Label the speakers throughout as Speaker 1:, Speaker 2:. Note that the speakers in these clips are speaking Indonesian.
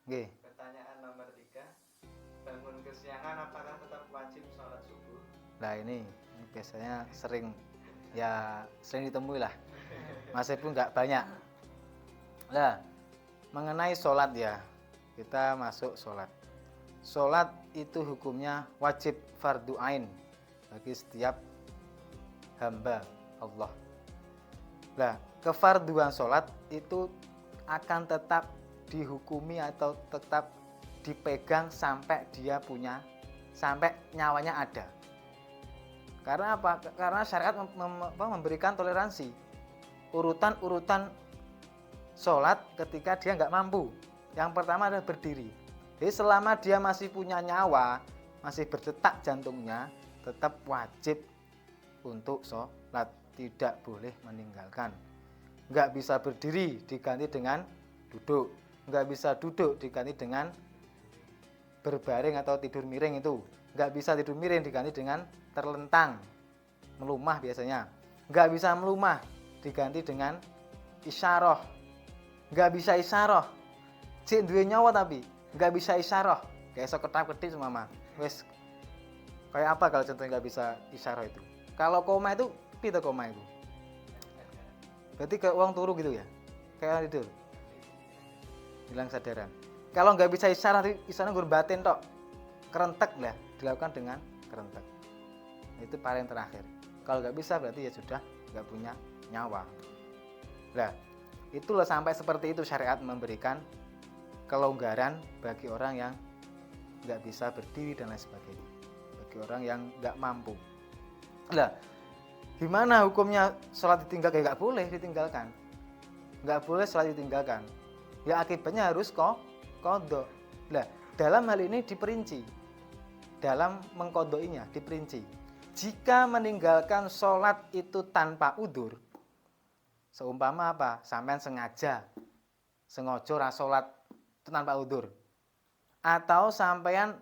Speaker 1: Nggih.
Speaker 2: Pertanyaan nomor 3. Bangun kesiangan apakah tetap wajib sholat subuh?
Speaker 1: Nah ini biasanya sering ditemui lah. Meskipun nggak banyak. Nah, mengenai sholat ya, kita masuk sholat. Sholat itu hukumnya wajib fardu ain bagi setiap hamba Allah. Nah, kefarduan sholat itu akan tetap dihukumi atau tetap dipegang sampai sampai nyawanya ada. Karena apa? Karena syariat memberikan toleransi. Urutan-urutan sholat ketika dia nggak mampu. Yang pertama adalah berdiri. Jadi selama dia masih punya nyawa, masih berdetak jantungnya, tetap wajib untuk sholat, tidak boleh meninggalkan. Nggak bisa berdiri diganti dengan duduk, nggak bisa duduk diganti dengan berbaring atau tidur miring itu, nggak bisa tidur miring diganti dengan terlentang, melumah biasanya, nggak bisa melumah diganti dengan isyarah, nggak bisa isyarah, cik duwe nyawa tapi nggak bisa isyarah, kayak so ketap-ketip semama, wes kayak apa kalau contohnya nggak bisa isyarah itu? Kalau koma itu, pita koma itu? Berarti kayak uang turu gitu ya, kayak tidur, hilang sadaran. Kalau nggak bisa isyarat, isyarat gur batin tok, kerentek lah, dilakukan dengan kerentek. Itu paling terakhir. Kalau nggak bisa berarti ya sudah nggak punya nyawa. Nah, itulah sampai seperti itu syariat memberikan kelonggaran bagi orang yang nggak bisa berdiri dan lain sebagainya, bagi orang yang nggak mampu. Nah, gimana hukumnya sholat ditinggalkan? Nggak boleh ditinggalkan, nggak boleh sholat ditinggalkan. Ya akibatnya harus qadha. Nah, dalam hal ini diperinci, dalam mengqadainya diperinci. Jika meninggalkan sholat itu tanpa udzur, seumpama apa? Sampean sengaja ra sholat itu tanpa udzur, atau sampean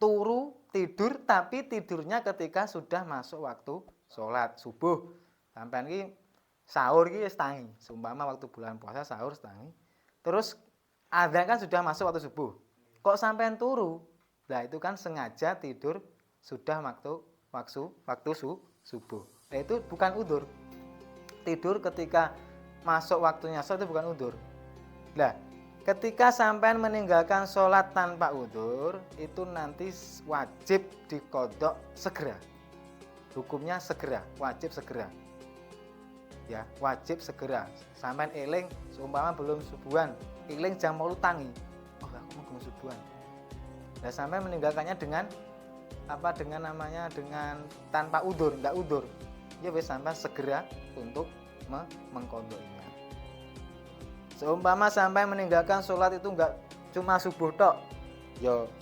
Speaker 1: turu tidur tapi tidurnya ketika sudah masuk waktu sholat subuh. Sampean iki sahur iki wis tangi, seumpama waktu bulan puasa sahur tangi. Terus adzan kan sudah masuk waktu subuh. Kok sampean turu? Nah, itu kan sengaja tidur sudah waktu subuh. Nah, itu bukan udzur. Tidur ketika masuk waktunya sholat itu bukan udzur. Nah, ketika sampean meninggalkan sholat tanpa udzur, itu nanti wajib diqadha segera. Hukumnya segera, wajib segera. Ya, wajib segera. Sampean eling seumpama belum subuhan, eling jam 8 tangi. Oh, aku mau subuhan. Nah, sampean meninggalkannya dengan apa? Dengan tanpa udzur, enggak udzur. Ya wis sampean segera untuk mengqadainya. Seumpama sampai meninggalkan sholat itu enggak cuma subuh tok. Yo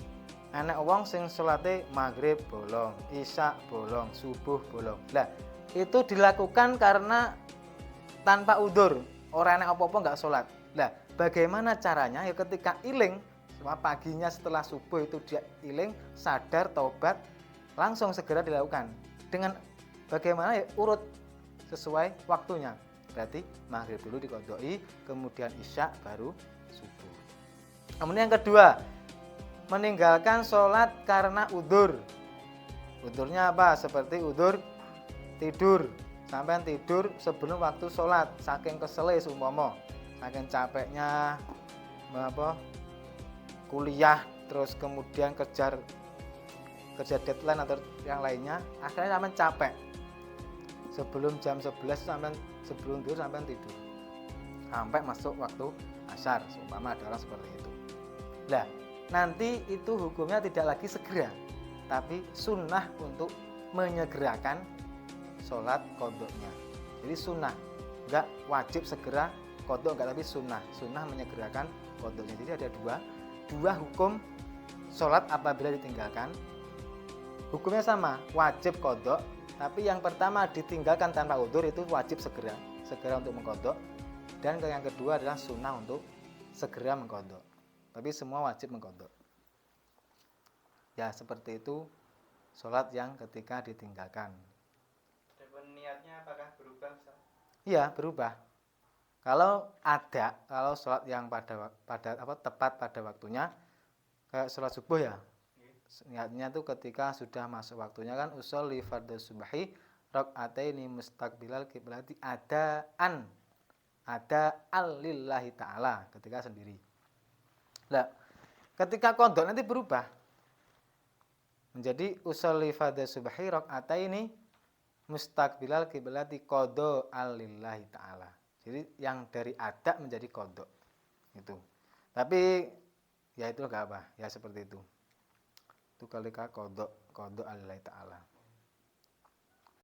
Speaker 1: enek wong sing sholate maghrib bolong, isya bolong, subuh bolong. Lah, itu dilakukan karena tanpa udzur, ora enek apa-apa enggak sholat. Lah, bagaimana caranya? Ya ketika iling, paginya setelah subuh itu dia iling, sadar, taubat, langsung segera dilakukan. Dengan bagaimana? Ya urut sesuai waktunya. Berarti maghrib dulu diqadai, kemudian isya baru subuh. Kemudian yang kedua, meninggalkan sholat karena udzur. Udzurnya apa? Seperti udzur tidur. Sampai tidur sebelum waktu sholat, saking kesele seumpama, saking capeknya kuliah, terus kemudian kerja deadline atau yang lainnya, akhirnya sampai capek. Sebelum jam 11 sampai sebelum tidur sampai tidur sampai masuk waktu asar, seumpama ada orang seperti itu. Nah, nanti itu hukumnya tidak lagi segera, tapi sunnah untuk menyegerakan sholat qadha-nya. Jadi sunnah, enggak wajib segera qadha, enggak, tapi sunnah menyegerakan qadha-nya. Jadi ada dua hukum sholat apabila ditinggalkan. Hukumnya sama, wajib qadha. Tapi yang pertama ditinggalkan tanpa udzur itu wajib segera untuk mengqadha, dan yang kedua adalah sunnah untuk segera mengqadha. Tapi semua wajib mengqadha. Ya, seperti itu sholat yang ketika ditinggalkan.
Speaker 2: Adapun niatnya apakah berubah, Ustaz?
Speaker 1: Iya, berubah. Kalau sholat yang tepat pada waktunya, kayak sholat subuh ya. Niatnya tuh ketika sudah masuk waktunya kan usolli fardhu subhi rakaataini mustaqbilal kiblati adaan lillahi ta'ala ketika sendiri. Nah, ketika qadha nanti berubah menjadi usolli fardhu subhi rakaataini mustaqbilal kiblati qadha lillahi ta'ala. Jadi yang dari ada menjadi qadha. Itu. Tapi ya itu enggak apa, ya seperti itu. Itu ketika qadha lillahi ta'ala.